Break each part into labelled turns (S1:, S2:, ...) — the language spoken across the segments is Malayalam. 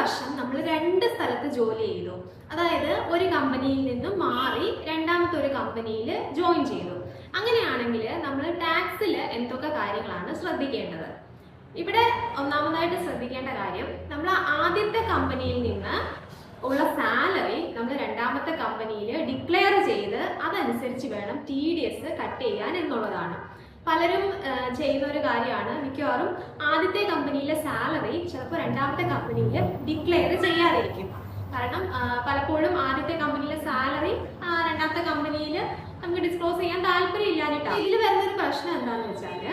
S1: വർഷം നമ്മൾ രണ്ട് സ്ഥലത്ത് ജോലി ചെയ്തു. അതായത് ഒരു കമ്പനിയിൽ നിന്നും മാറി രണ്ടാമത്തെ ഒരു കമ്പനിയിൽ ജോയിൻ ചെയ്തു. അങ്ങനെയാണെങ്കിൽ നമ്മൾ ടാക്സിൽ എന്തൊക്കെ കാര്യങ്ങളാണ് ശ്രദ്ധിക്കേണ്ടത്? ഇവിടെ ഒന്നാമതായിട്ട് ശ്രദ്ധിക്കേണ്ട കാര്യം, നമ്മൾ ആദ്യത്തെ കമ്പനിയിൽ നിന്ന് ഉള്ള സാലറി നമ്മൾ രണ്ടാമത്തെ കമ്പനിയിൽ ഡിക്ലെയർ ചെയ്ത് അതനുസരിച്ച് വേണം TDS കട്ട് ചെയ്യാൻ എന്നുള്ളതാണ്. പലരും ചെയ്യുന്ന ഒരു കാര്യമാണ്, മിക്കവാറും ആദ്യത്തെ കമ്പനിയിലെ സാലറി ചിലപ്പോൾ രണ്ടാമത്തെ കമ്പനിയിൽ ഡിക്ലെയർ ചെയ്യാതിരിക്കും. കാരണം പലപ്പോഴും ആദ്യത്തെ കമ്പനിയിലെ സാലറി രണ്ടാമത്തെ കമ്പനിയിൽ നമുക്ക് ഡിസ്ക്ലോസ് ചെയ്യാൻ താല്പര്യം ഇല്ലാഞ്ഞിട്ടാണ്. ഇതിൽ വരുന്നൊരു പ്രശ്നം എന്താണെന്ന് വെച്ചാൽ,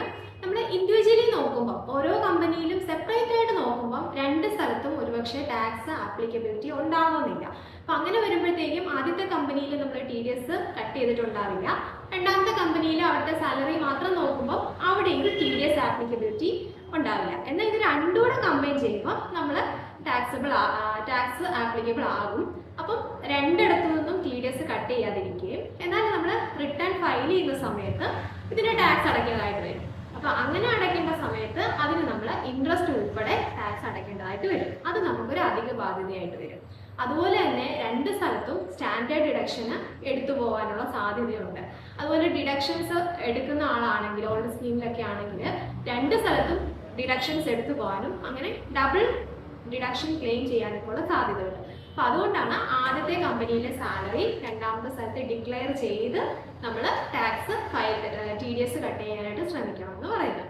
S1: നമ്മൾ ഇൻഡിവിജ്വലി നോക്കുമ്പോൾ ഓരോ കമ്പനിയിലും സെപ്പറേറ്റ് ആയിട്ട് നോക്കുമ്പോൾ രണ്ട് സ്ഥലത്തും ഒരുപക്ഷെ ടാക്സ് ആപ്ലിക്കബിലിറ്റി ഉണ്ടാവണമെന്നില്ല. അപ്പം അങ്ങനെ വരുമ്പോഴത്തേക്കും ആദ്യത്തെ കമ്പനിയിൽ നമ്മൾ TDS കട്ട് ചെയ്തിട്ടുണ്ടാവില്ല. രണ്ടാമത്തെ കമ്പനിയിൽ അവിടുത്തെ സാലറി മാത്രം നോക്കുമ്പോൾ അവിടെയും TDS ആപ്ലിക്കബിലിറ്റി ഉണ്ടാവില്ല. എന്നാൽ ഇത് രണ്ടും കൂടെ കമ്പൈൻ ചെയ്യുമ്പോൾ നമ്മൾ ടാക്സ് ആപ്ലിക്കബിൾ ആകും. അപ്പം രണ്ടിടത്തു നിന്നും TDS കട്ട് ചെയ്യാതിരിക്കുകയും എന്നാൽ നമ്മൾ റിട്ടേൺ ഫയൽ ചെയ്യുന്ന സമയത്ത് ഇതിന് ടാക്സ് അടയ്ക്കേണ്ടതായിട്ട് വരും. അപ്പൊ അങ്ങനെ അടയ്ക്കേണ്ട സമയത്ത് അതിന് നമ്മൾ ഇൻട്രസ്റ്റ് ഉൾപ്പെടെ ടാക്സ് അടയ്ക്കേണ്ടതായിട്ട് വരും. അത് നമുക്കൊരു അധിക ബാധ്യതയായിട്ട് വരും. അതുപോലെ തന്നെ രണ്ട് സ്ഥലത്തും സ്റ്റാൻഡേർഡ് ഡിഡക്ഷന് എടുത്തു പോകാനുള്ള സാധ്യതയുണ്ട്. അതുപോലെ ഡിഡക്ഷൻസ് എടുക്കുന്ന ആളാണെങ്കിൽ, ഓൾഡ് സ്കീമിലൊക്കെ ആണെങ്കിൽ രണ്ട് സ്ഥലത്തും ഡിഡക്ഷൻസ് എടുത്തു പോകാനും അങ്ങനെ ഡബിൾ ഡിഡക്ഷൻ ക്ലെയിം ചെയ്യാനൊക്കെ ഉള്ള സാധ്യതയുണ്ട്. അപ്പൊ അതുകൊണ്ടാണ് ആദ്യത്തെ കമ്പനിയിലെ സാലറി രണ്ടാമത്തെ സ്ഥലത്ത് ഡിക്ലെയർ ചെയ്ത് നമ്മൾ ടാക്സ് TDS കട്ട് ചെയ്യാനായിട്ട് ശ്രമിക്കണം എന്ന് പറയുന്നത്.